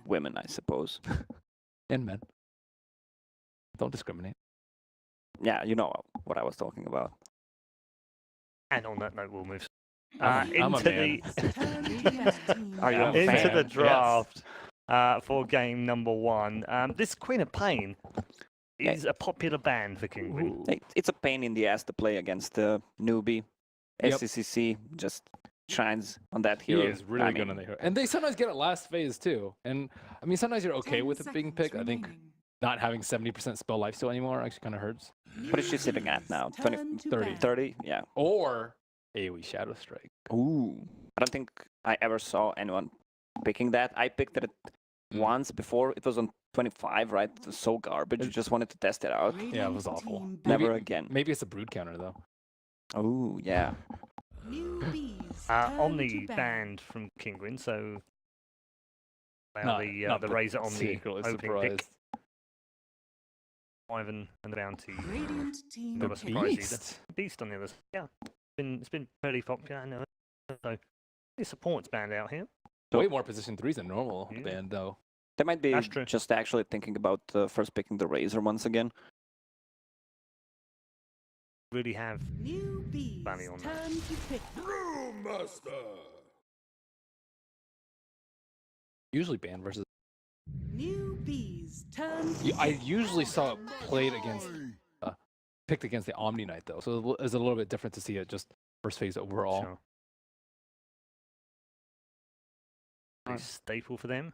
women, I suppose. And men. Don't discriminate. Yeah, you know what I was talking about. And on that note, we'll move I'm a into man. Are you a into fan? the Yes. draft for game number 1. This Queen of Pain is a popular band for Kingwin. It's a pain in the ass to play against the NewBee. Yep. SCCC just shines on that He hero. is really good on the hero. And they sometimes get it last phase too. And I mean, sometimes you're okay with it being picked. I think not having 70% spell lifesteal anymore actually kind of hurts. What is she sitting at now? 30. 30? Yeah. Or AoE Shadow Strike. Ooh. I don't think I ever saw anyone picking that. I picked it once before. It was on 25, right? It was so garbage. You just wanted to test it out. Yeah, it was awful. Never again. Maybe it's a brood counter though. Oh, yeah. On the band from Kingwin, so the Razor on the opening pick. Ivan and the Bounty. The Beast. Beast on the other side. Yeah, it's been fairly popular. I know. So it supports band out here. Way more position 3s than normal band though. They might be That's true. just actually thinking about first picking the Razor once again. Really have money on that. Usually band versus. Turn. I usually saw it played against, picked against the Omni Knight though, so it's a little bit different to see it just first phase overall. Sure. Pretty staple for them.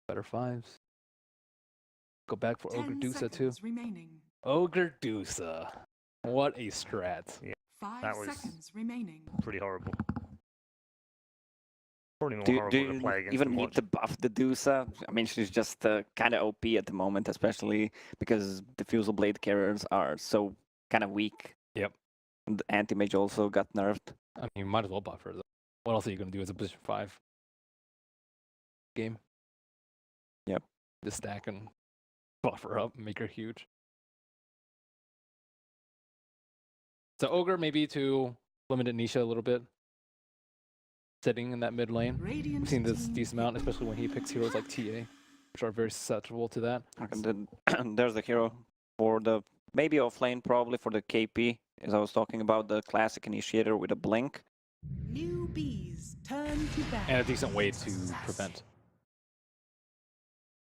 Better 5s. Go back for Ogre 10 Dusa too. seconds remaining. Ogre Dusa. What a strat. Yeah, 5 that was seconds remaining. pretty horrible. Probably more Do horrible to you play against even than need watch. to buff the Dusa? I mean, she's just kind of OP at the moment, especially because the Fusel Blade carriers are so kind of weak. Yep. And the Anti-Mage also got nerfed. I mean, you might as well buff her though. What else are you going to do as a position 5 game? Yep. Just stack and buff her up and make her huge. So Ogre maybe to limit Nisha a little bit. Sitting in that mid lane. We've seen this decent amount, especially when he picks heroes like TA, which are very susceptible to that. And then there's the hero for the maybe off lane, probably for the KP, as I was talking about, the classic initiator with a blink. Newbies turn to battle. And a decent way to prevent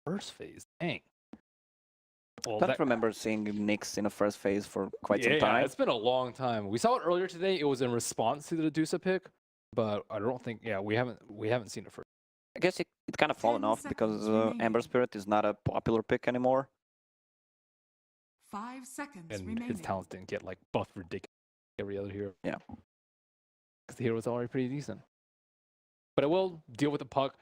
first phase. Dang. Well, I don't remember seeing Nyx in a first phase for quite some yeah, time. it's been a long time. We saw it earlier today. It was in response to the Dusa pick, but I don't think. Yeah, we haven't seen it first. I guess it kind of fallen 10 off because seconds remaining. Ember Spirit is not a popular pick anymore. 5 seconds And remaining. his talents didn't get like buffed ridiculous every other hero. Yeah. Because the hero was already pretty decent. But it will deal with the puck.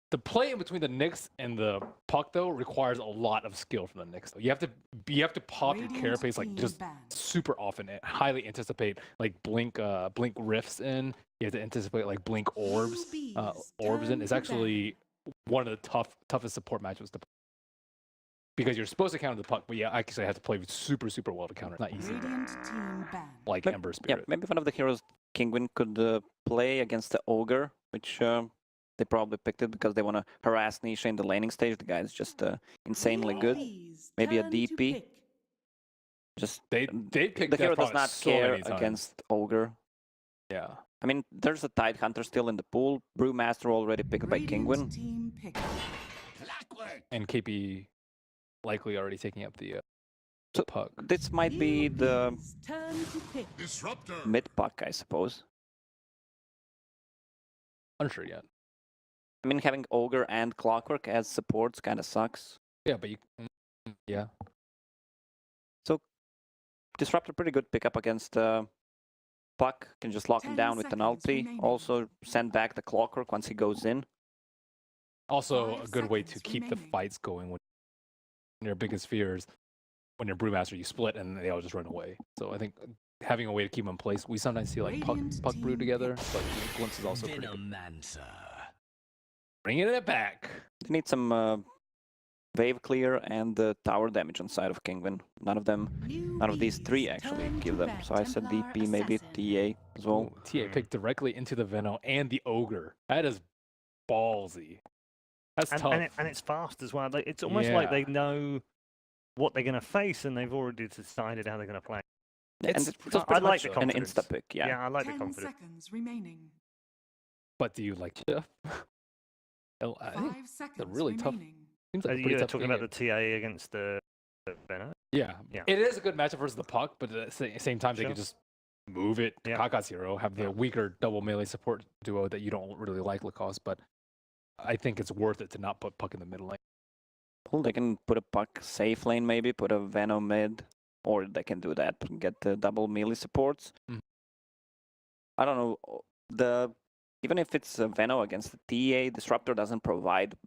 The play in between the Nyx and the puck though requires a lot of skill from the Nyx. Though. You have to pop your carapace like just super often and highly anticipate like blink rifts in. You have to anticipate like blink orbs in. It's actually one of the toughest support matchups to play. Because you're supposed to counter the puck, but yeah, I actually have to play super well to counter. It's not easy. Like Ember Spirit. Yeah, maybe one of the heroes Kingwin could play against the Ogre, which they probably picked it because they want to harass Nisha in the laning stage. The guy is just insanely good. Maybe a DP. Just They picked the hero that does not so care many times. against Ogre. Yeah. I mean, there's a Tidehunter still in the pool. Brewmaster already picked by Kingwin. And KP likely already taking up the puck. This might be the mid puck, I suppose. Unsure yet. I mean, having Ogre and Clockwork as supports kind of sucks. Yeah, but yeah. So, Disruptor, pretty good pickup against Puck. Can just lock him down with an ulti. remaining. Also, send back the Clockwork once he goes in. Also, 5 a good way to seconds keep the remaining. fights going when your biggest fears, when you're Brewmaster, you split and they all just run away. So I think having a way to keep them in place, we sometimes see like Puck Brew together, but Glimpse is also pretty good. Bringing it back. They need some wave clear and tower damage on side of Kingwin. None of these three actually give them. So I said DP, maybe TA as well. Ooh, TA picked directly into the Venom and the Ogre. That is ballsy. That's and, tough. and it's fast as well. It's almost like Yeah. they know what they're going to face, and they've already decided how they're going to play. And It's it's just I pretty like much the an an confidence. insta pick, yeah. I like the 10 confidence. seconds remaining. But do you like Chef? I think 5 seconds really tough- remaining. seems like a pretty You're tough talking game. about the TA against the Venom. Yeah. Yeah. It is a good matchup versus the puck, but at the same time, they Sure. can just move it. Yeah. Kaka's hero, have the Yeah. weaker double melee support duo that you don't really like, Lacoste, but I think it's worth it to not put puck in the middle lane. Well, they can put a puck safe lane maybe, put a Venom mid, or they can do that and get the double melee supports. Mhm. I don't know. Even if it's a Veno against the TA, Disruptor doesn't provide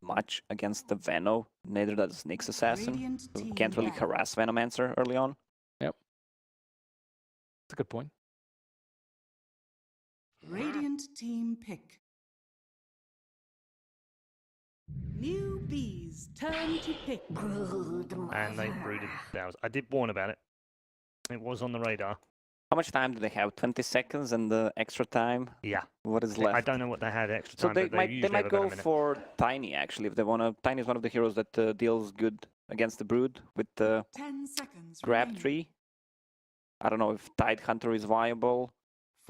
much against the Veno. Neither does Nyx Assassin. Radiant So team can't really ban. harass Venomancer early on. That's a good point. Radiant team pick. NewBee's turn to pick. And they brooded themselves. I did warn about it. It was on the radar. How much time do they have? 20 seconds and the extra time? Yeah. What is left? I don't know what they had extra So time, they but might usually have about go a minute. for Tiny actually if they wanna. Tiny is one of the heroes that deals good against the Brood with the 10 seconds grab remaining. tree. I don't know if Tide Hunter is viable.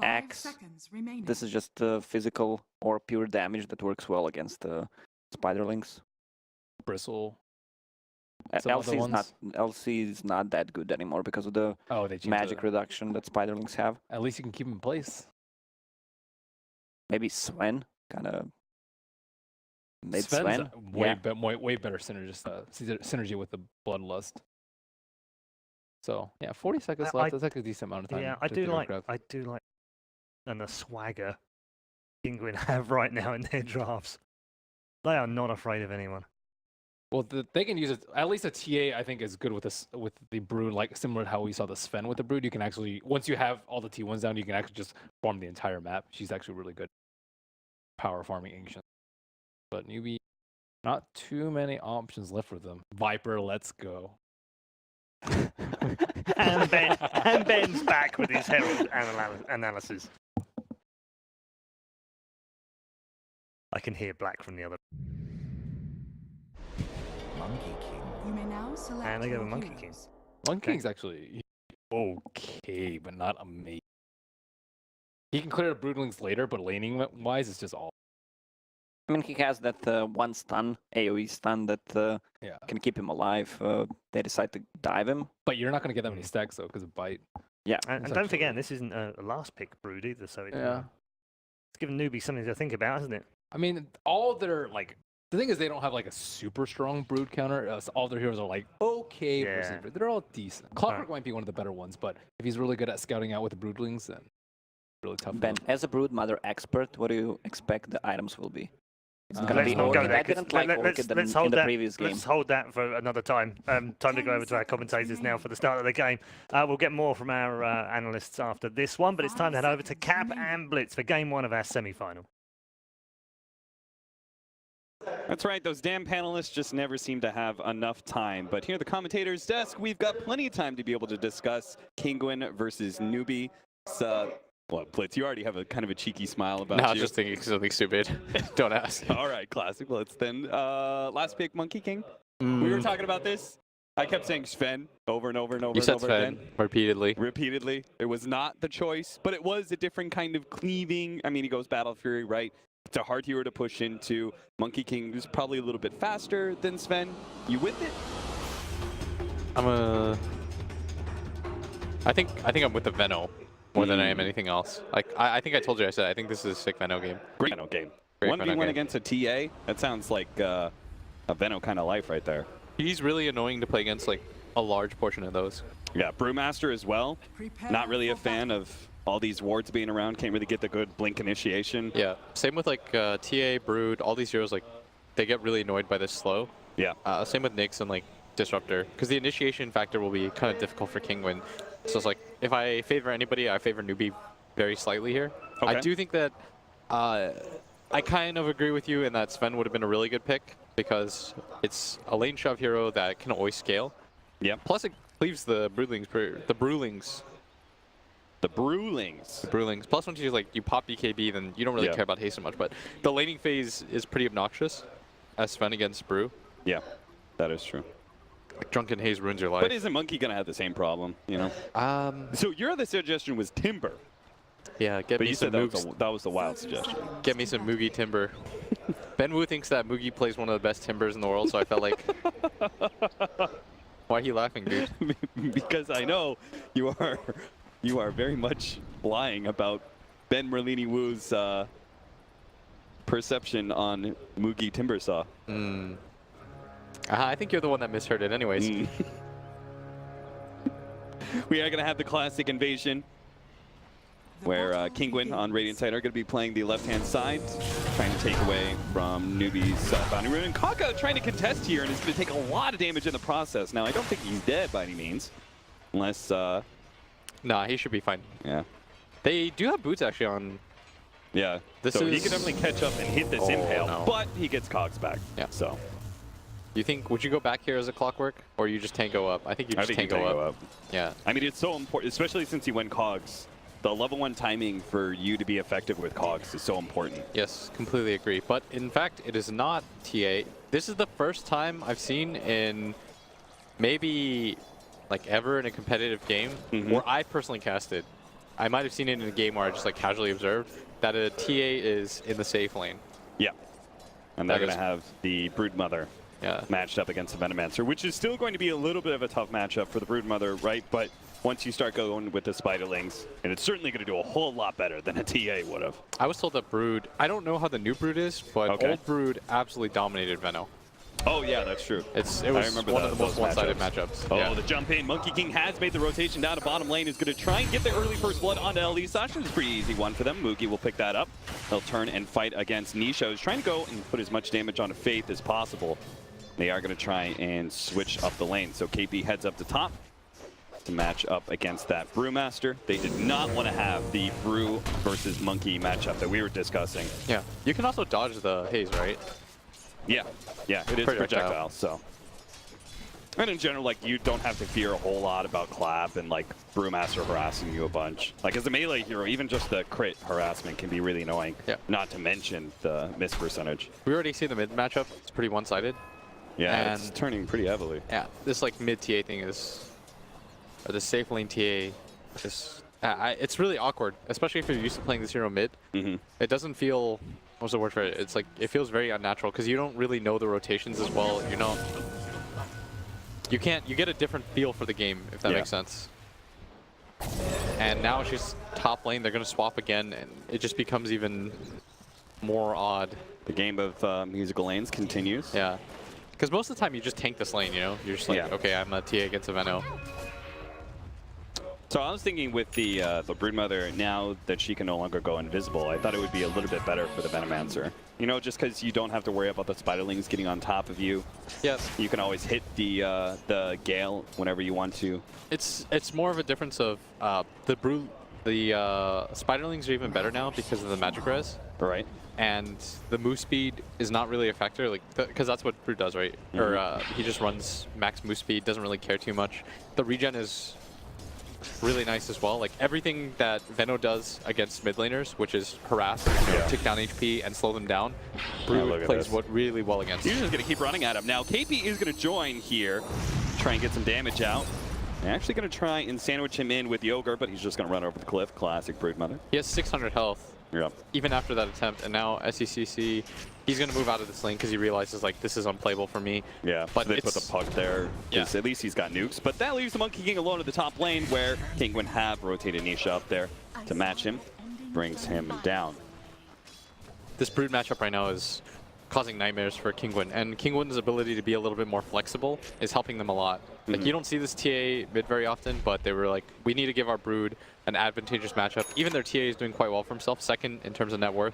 5 Axe. seconds remaining. This is just physical or pure damage that works well against Spiderlings. Bristle. Some other LC is not that good anymore because of the Oh, they changed magic it. reduction that Spiderlings have. At least you can keep him in place. Maybe Sven kind of made Sven's Sven. way, Yeah. way better synergy with the Bloodlust. So yeah, 40 seconds I- left. That's like a decent amount of time. Yeah, I to do do a like. grab. And the swagger Penguin have right now in their drafts. They are not afraid of anyone. Well, they can use it. At least a TA, I think, is good with this with the Brood, like similar to how we saw the Sven with the Brood. You can actually, once you have all the T1s down, you can actually just farm the entire map. She's actually really good power farming Ancient. But NewBee, not too many options left for them. Viper, let's go. And Ben's back with his Herald analysis. I can hear Black from the other. Monkey King. You may now select And they go your with Monkey King. heroes. Monkey Okay. King's actually okay, but not amazing. He can clear the Broodlings later, but laning wise, it's just all. I mean, he has that one stun, AoE stun that Yeah. can keep him alive. They decide to dive him. But you're not going to get that many stacks, though, because of Bite. Yeah. And It's don't forget, actually- this isn't a last pick Brood either, so it's Yeah. given NewBee something to think about, hasn't it? I mean, all their, like, the thing is they don't have, like, a super strong Brood counter. All their heroes are, like, okay versus Yeah. Brood. They're all decent. Clockwork might be one of the better ones, but if he's really good at scouting out with the Broodlings, then really tough. for Ben, them. as a Brood Mother expert, what do you expect the items will be? It's Uh, gonna Let's be not go Orchid. there. I 'Cause didn't like Orchid in the previous game. Let's hold that for another time. Time to go over to our commentators now for the start of the game. We'll get more from our analysts after this one, but it's time to head over to Cap and Blitz for game one of our semi-final. That's right, those damn panelists just never seem to have enough time. But here at the commentator's desk, we've got plenty of time to be able to discuss Kinguin versus NewBee. Well, Blitz, you already have a kind of a cheeky smile about No, I you. was just thinking something stupid. Don't ask. All right, classic Blitz then. Last pick, Monkey King. We were talking about this. I kept saying Sven over and over and over You and said over Sven again. repeatedly. Repeatedly. It was not the choice, but it was a different kind of cleaving. I mean, he goes Battle Fury, right? It's a hard hero to push into. Monkey King is probably a little bit faster than Sven. You with it? I think I'm with the Veno more than I am anything else. Like I think I told you, I said I think this is a sick Veno game. Great Veno game. Great 1v1 Veno game. against a TA? That sounds like a Veno kind of life right there. He's really annoying to play against, like a large portion of those. Yeah, Brewmaster as well. Prepare Not really a for fan battle. of all these wards being around. Can't really get the good blink initiation. Yeah. Same with like TA, Brood, all these heroes, like they get really annoyed by this slow. Yeah. Same with Nyx and like Disruptor, because the initiation factor will be kind of difficult for Kinguin. So it's like if I favor anybody, I favor NewBee very slightly here. Okay. I do think that I kind of agree with you in that Sven would have been a really good pick because it's a lane shove hero that can always scale. Yeah. Plus it cleaves the Broodlings The Brewlings. Brewlings. Plus, once you like you pop BKB, then you don't really Yeah. care about haste so much. But the laning phase is pretty obnoxious, as Sven against Brew. Yeah, that is true. Like drunken haze ruins your life. But isn't Monkey gonna have the same problem? You know. So your other suggestion was Timber, Yeah, get but me you some said that Moogs. was the wild suggestion. Get me some Moogie Timber. Ben Wu thinks that Moogie plays one of the best Timbers in the world, so I felt like. Why are you laughing, dude? Because I know you are very much lying about Ben Merlini Wu's perception on Moogie Timbersaw. I think you're the one that misheard it anyways. We are going to have the classic invasion where Kingwin on Radiant side are going to be playing the left-hand side, trying to take away from Newbie's boundary rune. And Kaka trying to contest here, and is going to take a lot of damage in the process. Now, I don't think he's dead by any means, unless... Nah, he should be fine. Yeah. They do have boots actually on. Yeah. This so he is- can definitely catch up and hit this Oh, impale, no. but he gets cogs back. Yeah. So You think, would you go back here as a clockwork, or you just tango up? I think you I just think he tango tango up. up. Yeah. I mean, it's so important, especially since he went cogs. The level 1 timing for you to be effective with cogs is so important. Yes, completely agree. But in fact, it is not TA. This is the first time I've seen in maybe like ever in a competitive game where I personally casted. I might have seen it in a game where I just like casually observed that a TA is in the safe lane. Yeah. And they're That going to is- have the Broodmother Yeah. matched up against the Venomancer, which is still going to be a little bit of a tough matchup for the Broodmother, right? But once you start going with the Spiderlings, and it's certainly going to do a whole lot better than a TA would have. I was told that Brood, I don't know how the new Brood is, but Okay. old Brood absolutely dominated Veno. Oh, yeah, that's true. It was remember one of the most those one-sided matchups. matchups. Oh, Yeah. the jump in. Monkey King has made the rotation down to bottom lane. Is going to try and get the early first blood onto LE Sasha. It's a pretty easy one for them. Moogie will pick that up. They'll turn and fight against Nisha, who's trying to go and put as much damage onto Faith as possible. They are going to try and switch up the lane. So KP heads up to top to match up against that Brewmaster. They did not want to have the Brew versus Monkey matchup that we were discussing. Yeah. You can also dodge the haze, right? Yeah, yeah, it is Projectile. projectile, so. And in general, like, you don't have to fear a whole lot about Clap and, like, Brewmaster harassing you a bunch. Like, as a melee hero, even just the crit harassment can be really annoying. Yeah. Not to mention the miss percentage. We already see the mid matchup. It's pretty one-sided. Yeah, it's And- turning pretty heavily. Yeah, this like mid TA thing is, or the safe lane TA, is it's really awkward, especially if you're used to playing this hero mid. It doesn't feel, what's the word for it? It's like it feels very unnatural because you don't really know the rotations as well. You know, you get a different feel for the game if that Yeah. makes sense. And now she's top lane. They're gonna swap again, and it just becomes even more odd. The game of musical lanes continues. Yeah. Because most of the time you just tank this lane, you know? You're just like, Yeah. okay, I'm a TA against a Veno. So I was thinking with the Broodmother, now that she can no longer go invisible, I thought it would be a little bit better for the Venomancer. You know, just because you don't have to worry about the Spiderlings getting on top of you. Yeah, You can always hit the Gale whenever you want to. it's more of a difference of the Spiderlings are even better now because of the magic res, Right. and the move speed is not really a factor, like because that's what Brood does, right? Or he just runs max move speed, doesn't really care too much. The regen is really nice as well. Like everything that Veno does against mid laners, which is harass, tick down HP, and slow them down, look Brood at plays this. really well against. He's just going to keep running at him. Now, KP is going to join here, try and get some damage out. They're actually going to try and sandwich him in with the Ogre, but he's just going to run over the cliff. Classic Broodmother. He has 600 health. Yep. Even after that attempt, and now SECC, he's going to move out of this lane because he realizes, like, this is unplayable for me. Yeah, But so they put the it's- puck there, because Yeah. at least he's got nukes. But that leaves the Monkey King alone at the top lane, where Kingwin have rotated Nisha up there to match him. Brings him down. This Brood matchup right now is causing nightmares for Kingwin, and Kingwin's ability to be a little bit more flexible is helping them a lot. Like, you don't see this TA mid very often, but they were like, we need to give our Brood an advantageous matchup. Even their TA is doing quite well for himself, second in terms of net worth.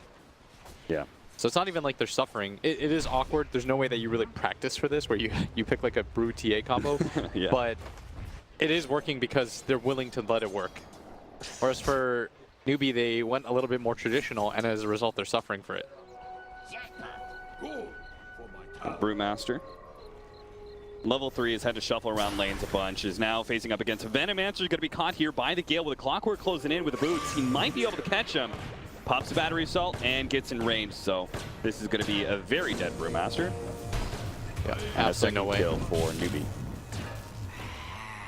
Yeah. So it's not even like they're suffering. It is awkward. There's no way that you really practice for this, where you pick like a Brood TA combo. Yeah. But it is working because they're willing to let it work. Whereas for NewBee, they went a little bit more traditional, and as a result, they're suffering for it. Brewmaster. Level 3 has had to shuffle around lanes a bunch, is now facing up against Venomancer, going to be caught here by the Gale with a Clockwork closing in with the boots. He might be able to catch him. Pops the battery assault and gets in range, so this is going to be a very dead Brewmaster. Yeah, And a absolutely second no way. kill for NewBee.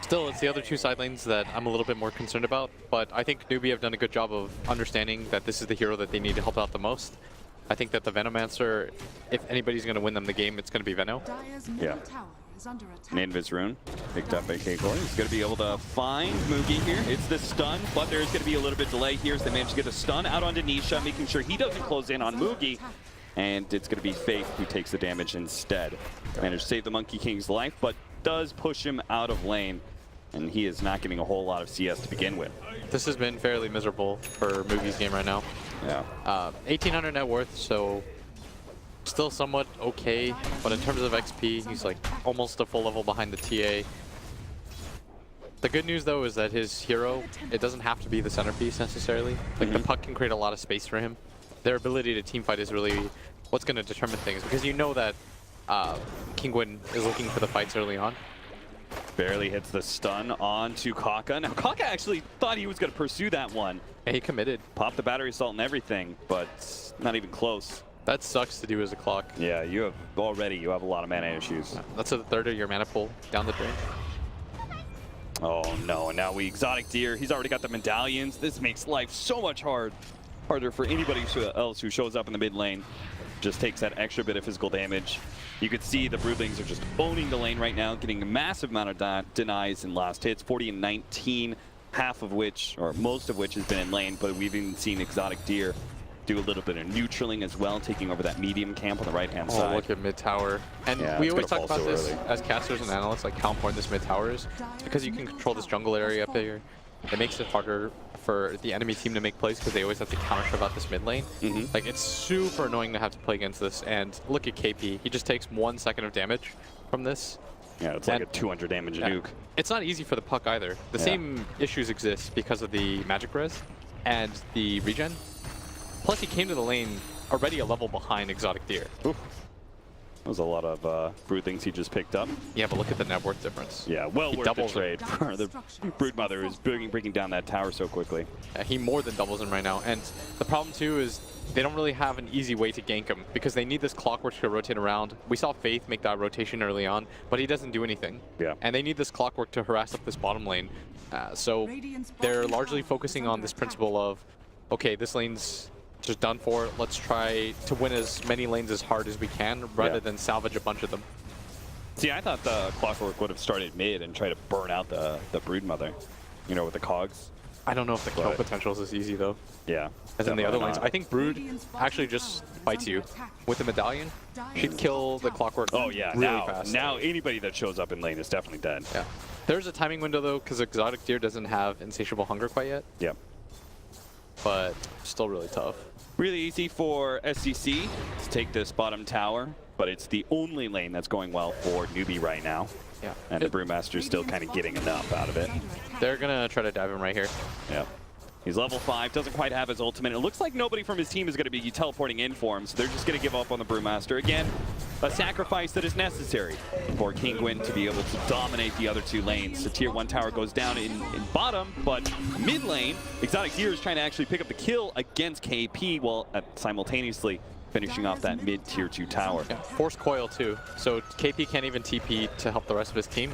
Still, it's the other two side lanes that I'm a little bit more concerned about, but I think NewBee have done a good job of understanding that this is the hero that they need to help out the most. I think that the Venomancer, if anybody's going to win them the game, it's going to be Veno. Dire's middle Yeah. tower is under attack. Invis rune picked up by K-Core. He's going to be able to find Mugi here. It's the stun, but there's going to be a little bit delay here as they manage to get the stun out onto Nisha, making sure he doesn't close in on Mugi. And it's going to be Faith who takes the damage instead. Managed to save the Monkey King's life, but does push him out of lane. And he is not getting a whole lot of CS to begin with. This has been fairly miserable for Mugi's game right now. Yeah. 1,800 net worth, so still somewhat okay, but in terms of XP, he's like almost a full level behind the TA. The good news though is that his hero, it doesn't have to be the centerpiece necessarily. Like the puck can create a lot of space for him. Their ability to teamfight is really what's going to determine things, because you know that Kinguin is looking for the fights early on. Barely hits the stun onto Kaka. Now Kaka actually thought he was going to pursue that one. And he committed. Popped the battery assault and everything, but not even close. That sucks to do as a clock. Yeah, you have a lot of mana issues. That's a third of your mana pool down the drain. Oh no, and now we Exotic Deer. He's already got the medallions. This makes life so much harder for anybody else who shows up in the mid lane. Just takes that extra bit of physical damage. You could see the Broodlings are just owning the lane right now, getting a massive amount of denies in last hits, 40 and 19, half of which, or most of which has been in lane, but we've even seen Exotic Deer do a little bit of neutraling as well, taking over that medium camp on the right-hand side. Oh, look at mid tower. And Yeah, we it's always gonna talk fall about so this early. as casters and analysts, like how important this mid tower is. Because you can control this jungle area up here. It makes it harder for the enemy team to make plays because they always have to counter shove out this mid lane. Like, it's super annoying to have to play against this. And look at KP. He just takes 1 second of damage from this. Yeah, it's like a 200 damage nuke. It's not easy for the puck either. The same issues exist because of the magic res and the regen. Plus, he came to the lane already a level behind Exotic Deer. Oof. That was a lot of Broodlings he just picked up. Yeah, but look at the net worth difference. Yeah, well He worth the doubles it. trade for the Broodmother who's breaking down that tower so quickly. He more than doubles him right now. And the problem, too, is they don't really have an easy way to gank him because they need this Clockwork to rotate around. We saw Faith make that rotation early on, but he doesn't do anything. Yeah. And they need this Clockwork to harass up this bottom lane. So they're largely focusing on this principle of, okay, this lane's just done for. Let's try to win as many lanes as hard as we can rather than salvage a bunch of them. See, I thought the Clockwork would have started mid and try to burn out the Broodmother, you know, with the cogs. I don't know if the kill But- potential is as easy, though, Yeah. as in the other lanes. not. I think Brood actually just fights you with the medallion. She'd kill the Clockwork Oh yeah, really now, fast. now anybody that shows up in lane is definitely dead. Yeah. There's a timing window, though, because Exotic Deer doesn't have Insatiable Hunger quite yet, Yep. but still really tough. Really easy for SCC to take this bottom tower, but it's the only lane that's going well for NewBee right now. Yeah. And the Brewmaster's still kind of getting enough out of it. They're going to try to dive him right here. Yeah. He's level 5, doesn't quite have his ultimate. It looks like nobody from his team is going to be teleporting in for him, so they're just going to give up on the Brewmaster. Again, a sacrifice that is necessary for Kinguin to be able to dominate the other two lanes. The tier 1 tower goes down in bottom, but mid lane, Exotic Deer is trying to actually pick up the kill against KP while simultaneously finishing off that mid tier 2 tower. Yeah. Force Coil, too. So KP can't even TP to help the rest of his team.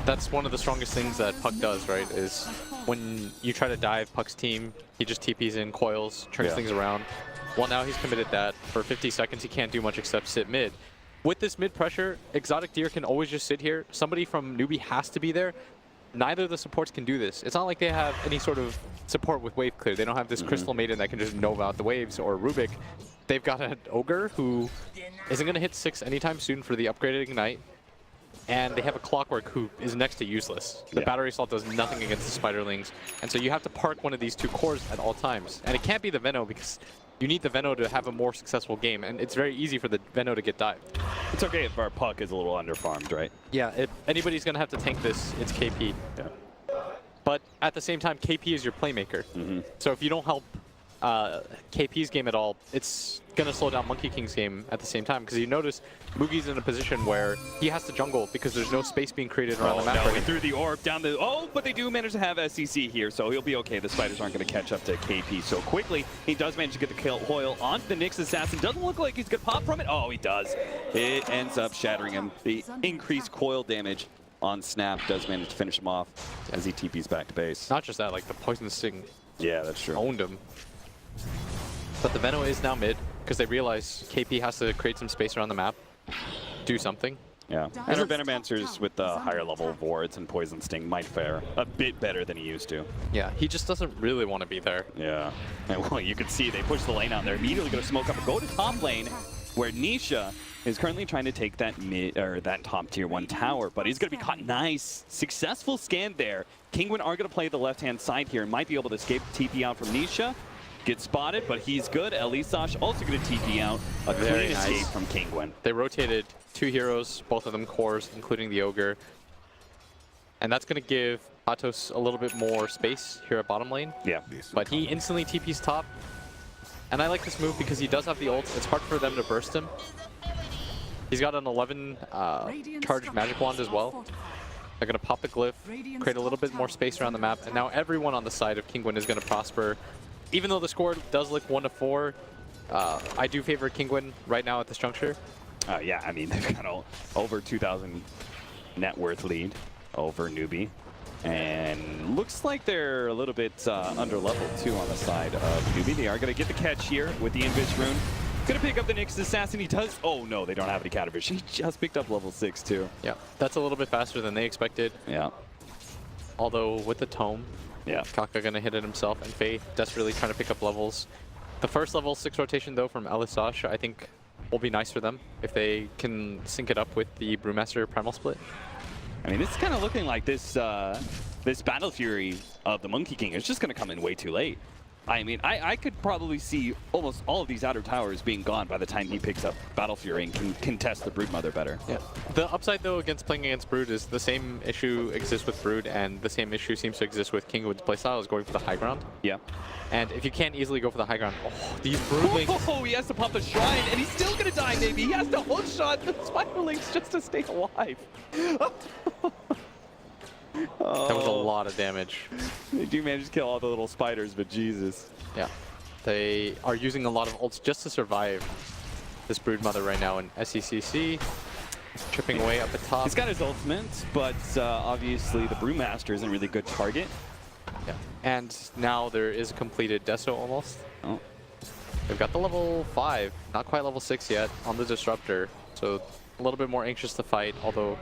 That's one of the strongest things that Puck does, right, is when you try to dive Puck's team, he just TPs in, coils, turns things around. Well, now he's committed that. For 50 seconds, he can't do much except sit mid. With this mid pressure, Exotic Deer can always just sit here. Somebody from NewBee has to be there. Neither of the supports can do this. It's not like they have any sort of support with wave clear. They don't have this Crystal Maiden that can just nova out the waves, or Rubik. They've got an Ogre who isn't going to hit 6 anytime soon for the upgraded Ignite. And they have a Clockwork who is next to useless. The Battery Assault does nothing against the Spiderlings. And so you have to park one of these two cores at all times. And it can't be the Veno because you need the Veno to have a more successful game. And it's very easy for the Veno to get dived. It's okay if our Puck is a little underfarmed, right? Yeah, if anybody's going to have to tank this, it's KP. Yeah. But at the same time, KP is your playmaker. So if you don't help KP's game at all, it's going to slow down Monkey King's game at the same time. Because you notice Mugi's in a position where he has to jungle because there's no space being created around the map. No, he threw the orb down the... Oh, but they do manage to have SCC here, so he'll be okay. The spiders aren't going to catch up to KP so quickly. He does manage to get the kill Hoyle onto the Nyx assassin. Doesn't look like he's going to pop from it. Oh, he does. It ends up shattering him. The increased coil damage on Snap does manage to finish him off as he TPs back to base. Not just that, like the Poison Sting Yeah, that's true. owned him. But the Veno is now mid because they realize KP has to create some space around the map, do something. Yeah, and our Venomancers with the higher level Vods and Poison Sting might fare a bit better than he used to. Yeah, he just doesn't really want to be there. Yeah, and well, you can see they push the lane out there, immediately going to smoke up and go to top lane, where Nisha is currently trying to take that mid or that top tier 1 tower, but he's going to be caught. Nice, successful scan there. Kinguin are going to play the left-hand side here and might be able to escape TP out from Nisha. Get spotted, but he's good. Elisash also going to TP out. A Very clean nice escape from Kinguin. They rotated 2 heroes, both of them cores, including the Ogre. And that's going to give Atos a little bit more space here at bottom lane. Yeah. But he instantly TP's top. And I like this move because he does have the ult. It's hard for them to burst him. He's got an 11 charged magic wand as well. They're going to pop the glyph, create a little bit more space around the map. And now everyone on the side of Kinguin is going to prosper. Even though the score does look 1-4, I do favor Kinguin right now at this juncture. Yeah, I mean, they've got over 2,000 net worth lead over NewBee. And looks like they're a little bit under level too on the side of NewBee. They are going to get the catch here with the Invis rune. Going to pick up the Nyx assassin. He does. Oh no, they don't have any Catavish. He just picked up level 6 too. Yeah, that's a little bit faster than they expected. Yeah. Although with the tome, Yeah. Kaka going to hit it himself, and Faye desperately trying to pick up levels. The first level 6 rotation though from Elisash, I think will be nice for them if they can sync it up with the Brewmaster Primal Split. I mean, this is kind of looking like this this Battle Fury of the Monkey King is just going to come in way too late. I mean, I could probably see almost all of these outer towers being gone by the time he picks up Battle Fury and can contest the Broodmother better. Yeah. The upside though against playing against Brood is the same issue exists with Brood, and the same issue seems to exist with Kinguin's playstyle, is going for the high ground. Yeah. And if you can't easily go for the high ground, these Broodlings. Oh, he has to pop the shrine, and he's still going to die, maybe. He has to hook shot the Spiderlings just to stay alive. That was a lot of damage. They do manage to kill all the little spiders, but Jesus. Yeah. They are using a lot of ults just to survive this Broodmother right now in SECC. Chipping away up the top. He's got his ultimate, but obviously the Brewmaster isn't a really good target. Yeah. And now there is a completed Deso almost. Oh. They've got the level 5, not quite level 6 yet, on the Disruptor. So a little bit more anxious to fight, although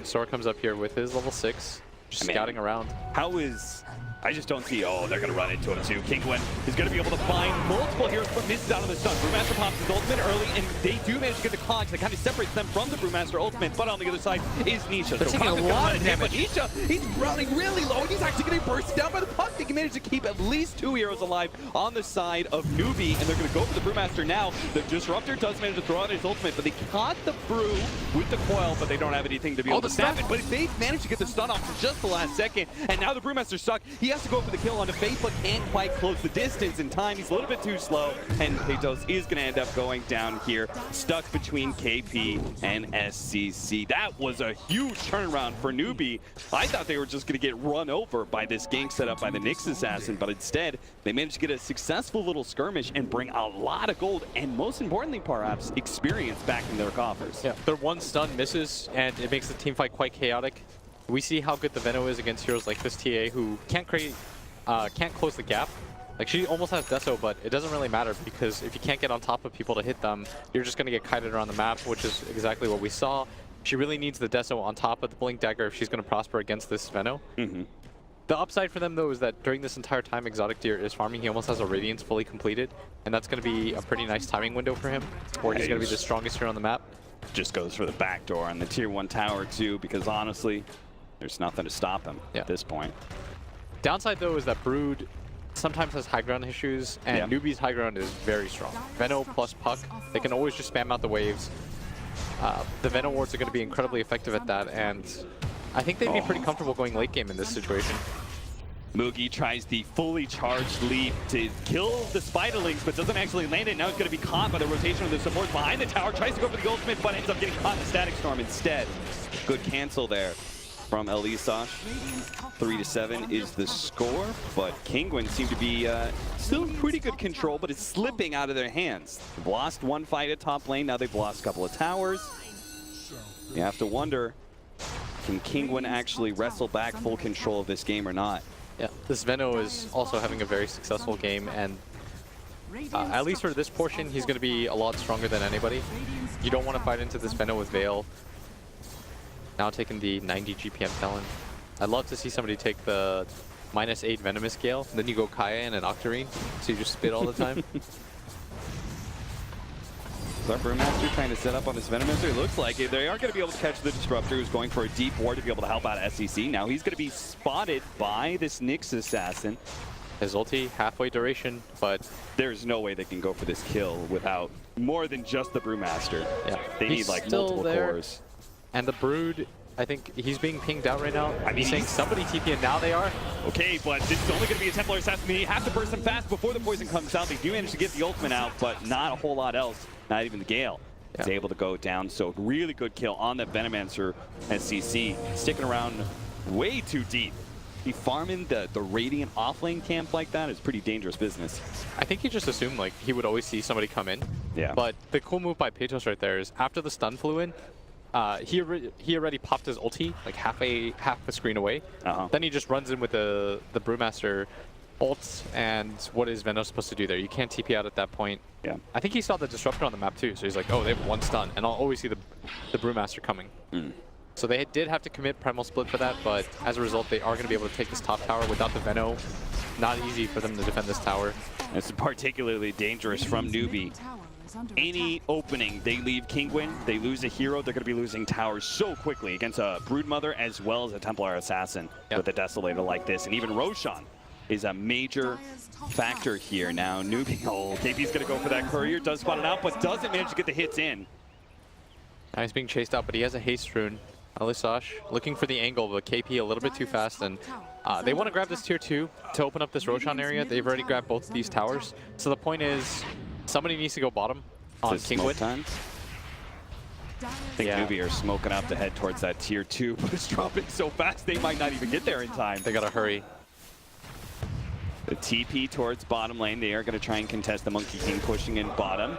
Sora comes up here with his level 6, just scouting around. How is... I just don't see... Oh, they're going to run into him too. Kinguin is going to be able to find multiple heroes, but misses out on the stun. Brewmaster pops his ultimate early, and they do manage to get the clogs that kind of separates them from the Brewmaster ultimate, but on the other side is Nisha. They're taking a lot of damage. Nisha, he's running really low, and he's actually getting bursted down by the puck. They can manage to keep at least 2 heroes alive on the side of NewBee, and they're going to go for the Brewmaster now. The Disruptor does manage to throw out his ultimate, but they caught the Brew with the coil, but they don't have anything to be able to stab it. But they managed to get the stun off for just the last second, and now the Brewmaster's stuck. He has to go for the kill on the Faith, but can't quite close the distance in time. He's a little bit too slow, and Peytos is going to end up going down here, stuck between KP and SCC. That was a huge turnaround for NewBee. I thought they were just going to get run over by this gank set up by the Nyx assassin, but instead, they managed to get a successful little skirmish and bring a lot of gold, and most importantly, perhaps, experience back in their coffers. Yeah, their one stun misses, and it makes the team fight quite chaotic. We see how good the Veno is against heroes like this TA, who can't close the gap. Like, she almost has Deso, but it doesn't really matter because if you can't get on top of people to hit them, you're just going to get kited around the map, which is exactly what we saw. She really needs the Deso on top of the Blink Dagger if she's going to prosper against this Veno. The upside for them, though, is that during this entire time Exotic Deer is farming, he almost has a Radiance fully completed, and that's going to be a pretty nice timing window for him, where he's going to be the strongest hero on the map. Just goes for the back door on the tier 1 tower, too, because honestly, there's nothing to stop him at this point. Downside, though, is that Brood sometimes has high ground issues, and NewBee's high ground is very strong. Veno plus Puck, they can always just spam out the waves. The Veno wards are going to be incredibly effective at that, and I think they'd be pretty comfortable going late game in this situation. Mugi tries the fully charged leap to kill the Spiderlings, but doesn't actually land it. Now he's going to be caught by the rotation of the supports behind the tower. Tries to go for the ultimate, but ends up getting caught in the Static Storm instead. Good cancel there from Elisash. 3-7 is the score, but Kinguin seem to be still in pretty good control, but it's slipping out of their hands. They've lost one fight at top lane, now they've lost a couple of towers. You have to wonder, can Kinguin actually wrestle back full control of this game or not? Yeah, this Veno is also having a very successful game, and at least for this portion, he's going to be a lot stronger than anybody. You don't want to fight into this Veno with Veil. Now taking the 90 GPM Talon. I'd love to see somebody take the -8 Venomous Gale, then you go Kaya and an Octarine, so you just spit all the time. Is our Brewmaster trying to set up on this Venomancer? It looks like it. They are going to be able to catch the Disruptor, who's going for a deep ward to be able to help out SEC. Now he's going to be spotted by this Nyx Assassin. His ulti, halfway duration, but there's no way they can go for this kill without more than just the Brewmaster. Yeah, they need like multiple cores. And the Brood, I think he's being pinged out right now. I mean, he's saying somebody TP, and now they are. Okay, but this is only going to be a Templar Assassin. They have to burst them fast before the poison comes out. They do manage to get the ultimate out, but not a whole lot else. Not even the Gale is able to go down. So really good kill on the Venomancer SCC. Sticking around way too deep. He farming the Radiant offlane camp like that is pretty dangerous business. I think he just assumed like he would always see somebody come in. Yeah. But the cool move by Peytos right there is after the stun flew in, he already popped his ulti like half a screen away. Then he just runs in with the Brewmaster ult, and what is Veno supposed to do there? You can't TP out at that point. Yeah. I think he saw the Disruptor on the map too, so he's like, oh, they have one stun, and I'll always see the Brewmaster coming. So they did have to commit Primal Split for that, but as a result, they are going to be able to take this top tower without the Veno. Not easy for them to defend this tower. It's particularly dangerous from NewBee. Any opening, they leave Kinguin, they lose a hero, they're going to be losing towers so quickly against a Broodmother as well as a Templar Assassin with a Desolator like this. And even Roshan is a major factor here now. NewBee, KP's going to go for that courier, does spot it out, but doesn't manage to get the hits in. Now he's being chased out, but he has a haste rune. Elisash looking for the angle, but KP a little bit too fast, and they want to grab this tier 2 to open up this Roshan area. They've already grabbed both these towers. So the point is, somebody needs to go bottom on Kinguin. I think NewBee are smoking out to head towards that tier 2, but it's dropping so fast they might not even get there in time. They gotta hurry. The TP towards bottom lane. They are going to try and contest the Monkey King pushing in bottom.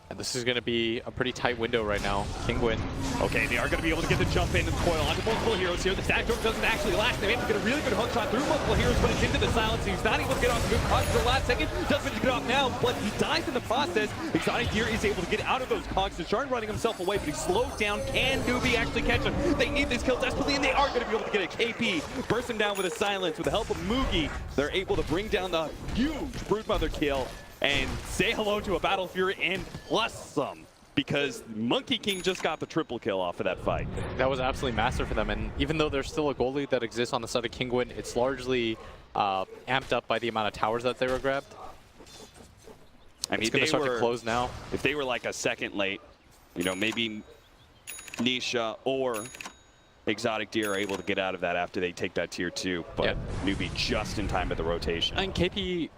And this is going to be a pretty tight window right now. Kinguin. Okay, they are going to be able to get the jump in and coil onto multiple heroes here. The stack jump doesn't actually last. They managed to get a really good hook shot through multiple heroes, but it's into the silence. He's not able to get off the good cogs for the last second. Doesn't manage to get off now, but he dies in the process. Exotic Deer is able to get out of those cogs to start running himself away, but he's slowed down. Can NewBee actually catch him? They need this kill desperately, and they are going to be able to get a KP. Burst him down with a silence. With the help of Mugi, they're able to bring down the huge Broodmother kill and say hello to a Battle Fury and plus some, because Monkey King just got the triple kill off of that fight. That was absolutely massive for them, and even though there's still a goal lead that exists on the side of Kinguin, it's largely amped up by the amount of towers that they were grabbed. I mean, it's going to start to close now. If they were like a second late, you know, maybe Nisha or Exotic Deer are able to get out of that after they take that tier 2, but NewBee just in time at the rotation. And KP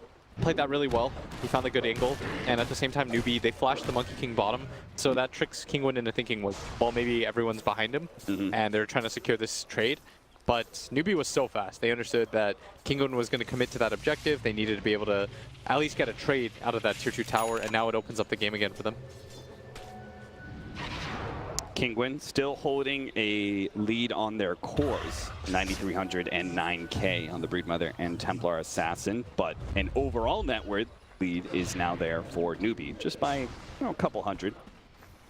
played that really well. He found a good angle, and at the same time, NewBee, they flashed the Monkey King bottom, so that tricks Kinguin into thinking, well, maybe everyone's behind him, and they're trying to secure this trade. But NewBee was so fast. They understood that Kinguin was going to commit to that objective. They needed to be able to at least get a trade out of that tier 2 tower, and now it opens up the game again for them. Kinguin still holding a lead on their cores, 9,300 and 9K on the Broodmother and Templar Assassin, but an overall net worth lead is now there for NewBee, just by a couple hundred.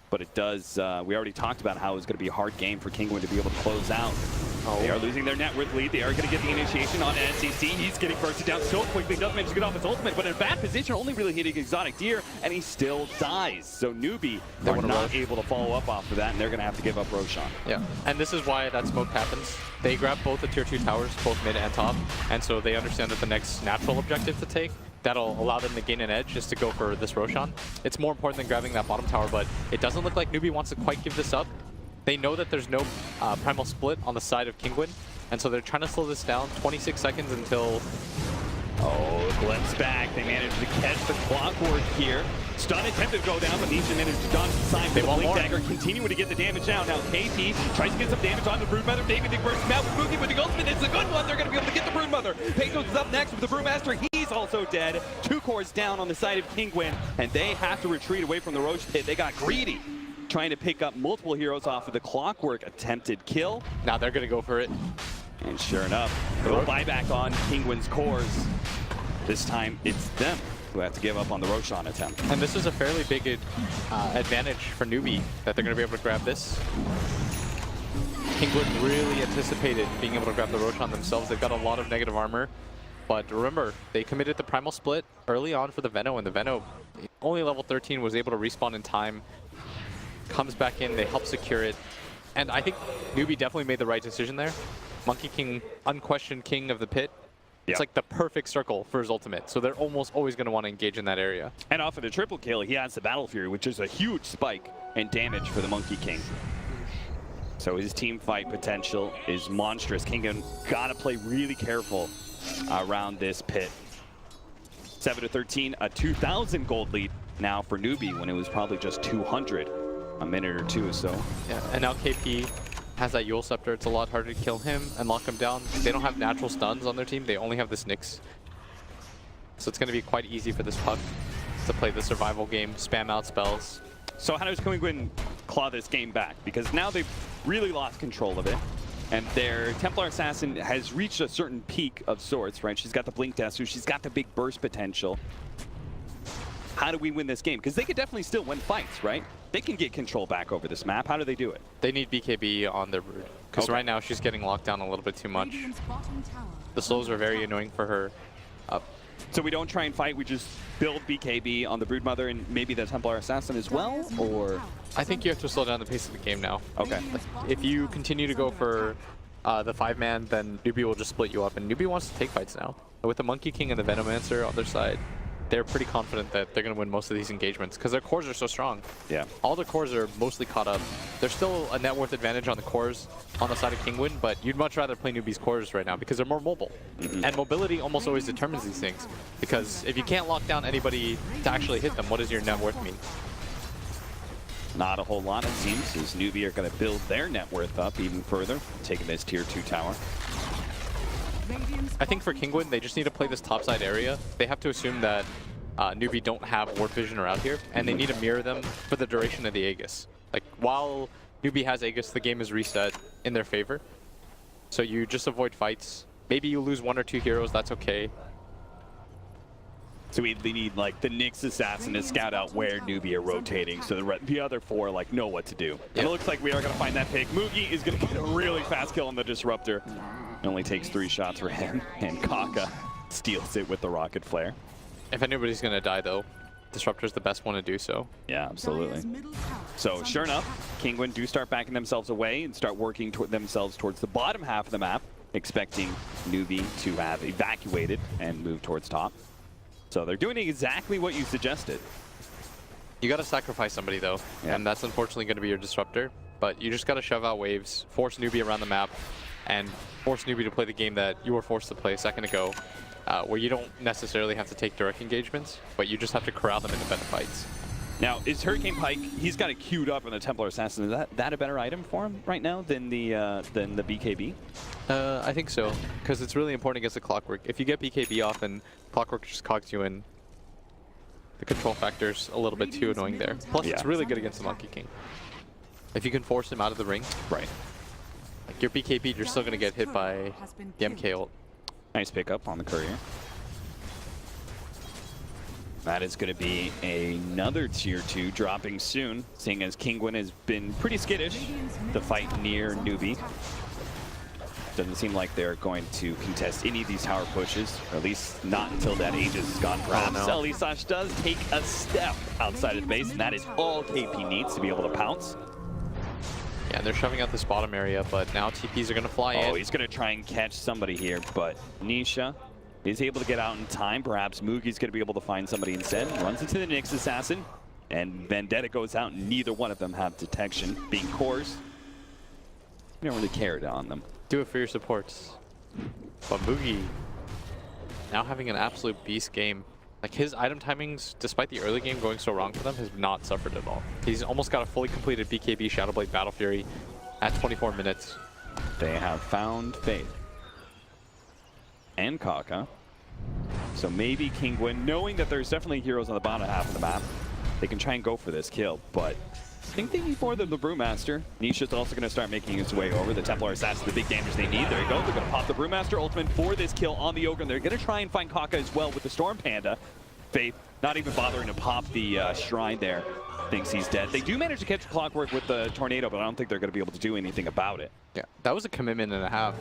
But it does, we already talked about how it was going to be a hard game for Kinguin to be able to close out. They are losing their net worth lead. They are going to get the initiation on NCC. He's getting bursted down so quickly. Doesn't manage to get off his ultimate, but in a bad position, only really hitting Exotic Deer, and he still dies. So NewBee are not able to follow up off of that, and they're going to have to give up Roshan. Yeah, and this is why that smoke happens. They grab both the tier 2 towers, both mid and top, and so they understand that the next natural objective to take that'll allow them to gain an edge is to go for this Roshan. It's more important than grabbing that bottom tower, but it doesn't look like NewBee wants to quite give this up. They know that there's no Primal Split on the side of Kinguin, And so they're trying to slow this down. 26 seconds until... Oh, glimpse back. They managed to catch the clockwork here. Stun attempted to go down, but Nisha managed to dodge the sign for the Blink Dagger, continuing to get the damage down. Now KP tries to get some damage on the Broodmother. David Dick bursts out with Moogie with the ultimate. It's a good one. They're going to be able to get the Broodmother. Pecos is up next with the Brewmaster. He's also dead. 2 cores down on the side of Kinguin, and they have to retreat away from the Roach Pit. They got greedy, trying to pick up multiple heroes off of the clockwork. Attempted kill. Now they're going to go for it. And sure enough, a little buyback on Kinguin's cores. This time, it's them who have to give up on the Roshan attempt. And this is a fairly big advantage for NewBee, that they're going to be able to grab this. Kinguin really anticipated being able to grab the Roshan themselves. They've got a lot of negative armor. But remember, they committed the Primal Split early on for the Veno, and the Veno, only level 13, was able to respawn in time. Comes back in, they help secure it. And I think NewBee definitely made the right decision there. Monkey King, unquestioned king of the pit. It's like the perfect circle for his ultimate, so they're almost always going to want to engage in that area. And off of the triple kill, he has the Battle Fury, which is a huge spike in damage for the Monkey King. So his team fight potential is monstrous. Kinguin got to play really careful around this pit. 7-13, a 2,000 gold lead now for NewBee when it was probably just 200 a minute or two or so. Yeah, and now KP has that Yule Scepter. It's a lot harder to kill him and lock him down. They don't have natural stuns on their team. They only have this Nyx. So it's going to be quite easy for this Puck to play the survival game, spam out spells. So how does Kinguin claw this game back? Because now they've really lost control of it. And their Templar Assassin has reached a certain peak of sorts, right? She's got the Blink Desu, she's got the big burst potential. How do we win this game? Because they could definitely still win fights, right? They can get control back over this map. How do they do it? They need BKB on their Brood. Because right now she's getting locked down a little bit too much. The slows are very annoying for her. So we don't try and fight, we just build BKB on the Broodmother and maybe the Templar Assassin as well? Or I think you have to slow down the pace of the game now. okay. If you continue to go for the 5-man, then NewBee will just split you up. And NewBee wants to take fights now. With the Monkey King and the Venomancer on their side, they're pretty confident that they're going to win most of these engagements because their cores are so strong. Yeah. All the cores are mostly caught up. There's still a net worth advantage on the cores on the side of Kinguin, but you'd much rather play NewBee's cores right now because they're more mobile. And mobility almost always determines these things because if you can't lock down anybody to actually hit them, what does your net worth mean? Not a whole lot, it seems, as NewBee are going to build their net worth up even further, taking this tier 2 tower. I think for Kinguin, they just need to play this topside area. They have to assume that NewBee don't have ward vision around here, and they need to mirror them for the duration of the Aegis. Like, while NewBee has Aegis, the game is reset in their favor. So you just avoid fights. Maybe you lose 1 or 2 heroes, that's okay. So we need like the Nyx Assassin to scout out where NewBee are rotating, so the other 4 like know what to do. And it looks like we are going to find that pick. Moogie is going to get a really fast kill on the Disruptor. It only takes 3 shots for him, and Kaka steals it with the Rocket Flare. If anybody's going to die, though, Disruptor's the best one to do so. Yeah, absolutely. So sure enough, Kinguin do start backing themselves away and start working themselves towards the bottom half of the map, expecting NewBee to have evacuated and move towards top. So they're doing exactly what you suggested. You got to sacrifice somebody, though, and that's unfortunately going to be your Disruptor. But you just got to shove out waves, force NewBee around the map, and force NewBee to play the game that you were forced to play a second ago, where you don't necessarily have to take direct engagements, but you just have to corral them into better fights. Now, is Hurricane Pike, he's got it queued up on the Templar Assassin. Is that a better item for him right now than the BKB? I think so, because it's really important against the Clockwork. If you get BKB off and Clockwork just cogs you in, the control factor's a little bit too annoying there. Plus, it's really good against the Monkey King. If you can force him out of the ring, right? Like your BKB, you're still going to get hit by the MK ult. Nice pickup on the Courier. That is going to be another tier 2 dropping soon, seeing as Kinguin has been pretty skittish to fight near NewBee. Doesn't seem like they're going to contest any of these tower pushes, or at least not until that Aegis is gone. Perhaps Elisash does take a step outside of the base, and that is all KP needs to be able to pounce. Yeah, they're shoving out this bottom area, but now TPs are going to fly in. Oh, he's going to try and catch somebody here, but Nisha is able to get out in time. Perhaps Moogie's going to be able to find somebody instead. Runs into the Nyx Assassin, and Vendetta goes out, and neither one of them have detection. Being cores, we don't really care on them. Do it for your supports. But Mugi, now having an absolute beast game. Like his item timings, despite the early game going so wrong for them, has not suffered at all. He's almost got a fully completed BKB Shadowblade Battle Fury at 24 minutes. They have found Faith. And Kaka. So maybe Kinguin, knowing that there's definitely heroes on the bottom half of the map, they can try and go for this kill, but I think they need more than the Brewmaster. Nisha's also going to start making his way over. The Templar Assassin, the big damage they need. There you go. They're going to pop the Brewmaster ultimate for this kill on the Ogre, and they're going to try and find Kaka as well with the Storm Panda. Faith not even bothering to pop the Shrine there. Thinks he's dead. They do manage to catch Clockwork with the Tornado, but I don't think they're going to be able to do anything about it. Yeah, that was a commitment and a half.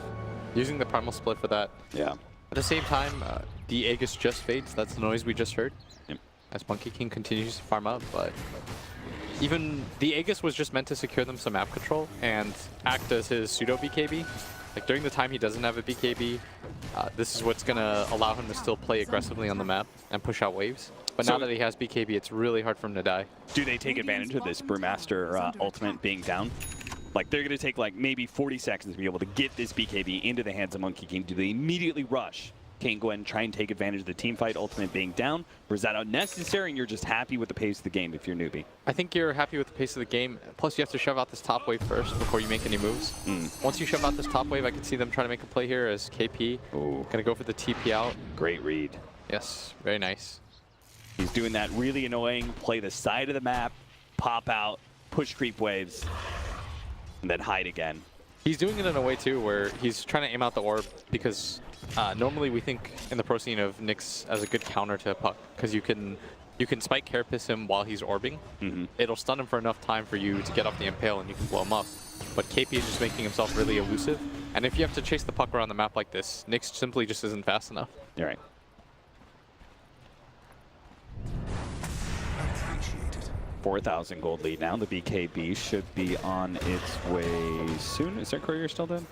Using the Primal Split for that. Yeah. At the same time, the Aegis just fades. That's the noise we just heard. Yep. As Monkey King continues to farm up, but even the Aegis was just meant to secure them some map control and act as his pseudo BKB. Like during the time he doesn't have a BKB, this is what's gonna allow him to still play aggressively on the map and push out waves. But now that he has BKB, it's really hard for him to die. Do they take advantage of this Brewmaster ultimate being down? Like they're going to take like maybe 40 seconds to be able to get this BKB into the hands of Monkey King. Do they immediately rush Kinguin, try and take advantage of the team fight ultimate being down? Or is that unnecessary and you're just happy with the pace of the game if you're NewBee? I think you're happy with the pace of the game. Plus you have to shove out this top wave first before you make any moves. Once you shove out this top wave, I can see them trying to make a play here as KP. Gonna go for the TP out. Great read. Yes, very nice. He's doing that really annoying play the side of the map, pop out, push creep waves, and then hide again. He's doing it in a way too where he's trying to aim out the orb because normally we think in the pro scene of Nyx as a good counter to a puck because you can spike Carapace him while he's orbing. It'll stun him for enough time for you to get off the impale and you can blow him up. But KP is just making himself really elusive. And if you have to chase the puck around the map like this, Nyx simply just isn't fast enough. You're right. 4,000 gold lead now. The BKB should be on its way soon. Is their courier still dead?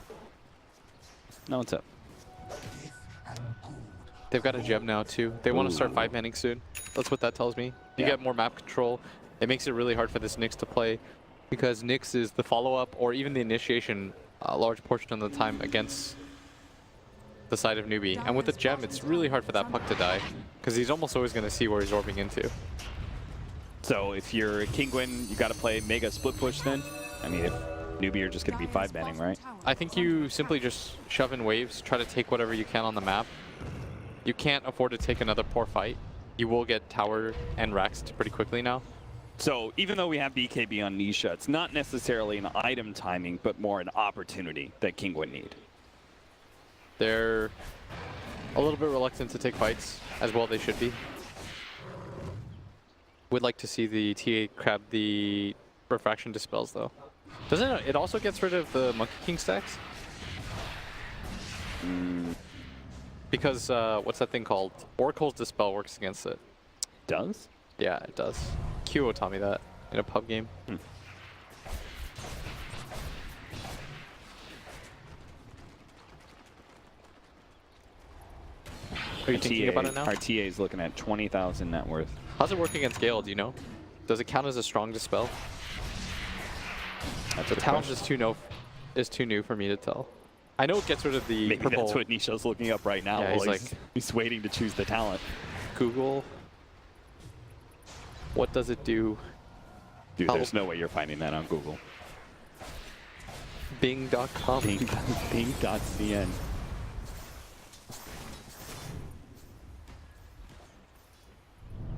No, it's up. They've got a gem now too. They want to start 5-manning soon. That's what that tells me. You get more map control. It makes it really hard for this Nyx to play because Nyx is the follow-up or even the initiation a large portion of the time against the side of NewBee. And with the gem, it's really hard for that puck to die because he's almost always going to see where he's orbing into. So if you're Kinguin, you got to play mega split push then? I mean, if NewBee are just going to be 5-manning, right? I think you simply just shove in waves, try to take whatever you can on the map. You can't afford to take another poor fight. You will get tower and Raxed pretty quickly now. So even though we have BKB on Nisha, it's not necessarily an item timing, but more an opportunity that Kinguin need. They're a little bit reluctant to take fights, as well they should be. Would like to see the TA grab the Refraction Dispels though. Doesn't it also gets rid of the Monkey King stacks? Because what's that thing called? Oracle's Dispel works against it. Does? Yeah, it does. Kyo taught me that in a pub game. Are you thinking about it now? Our TA is looking at 20,000 net worth. How's it work against Gale, do you know? Does it count as a strong Dispel? The talent is too new for me to tell. I know it gets rid of the Maybe purple. that's what Nisha's looking up right now. Yeah, While he's waiting to choose the talent. Google. What does it do? Dude, there's no way you're finding that on Google. Bing.com. Bing.cn.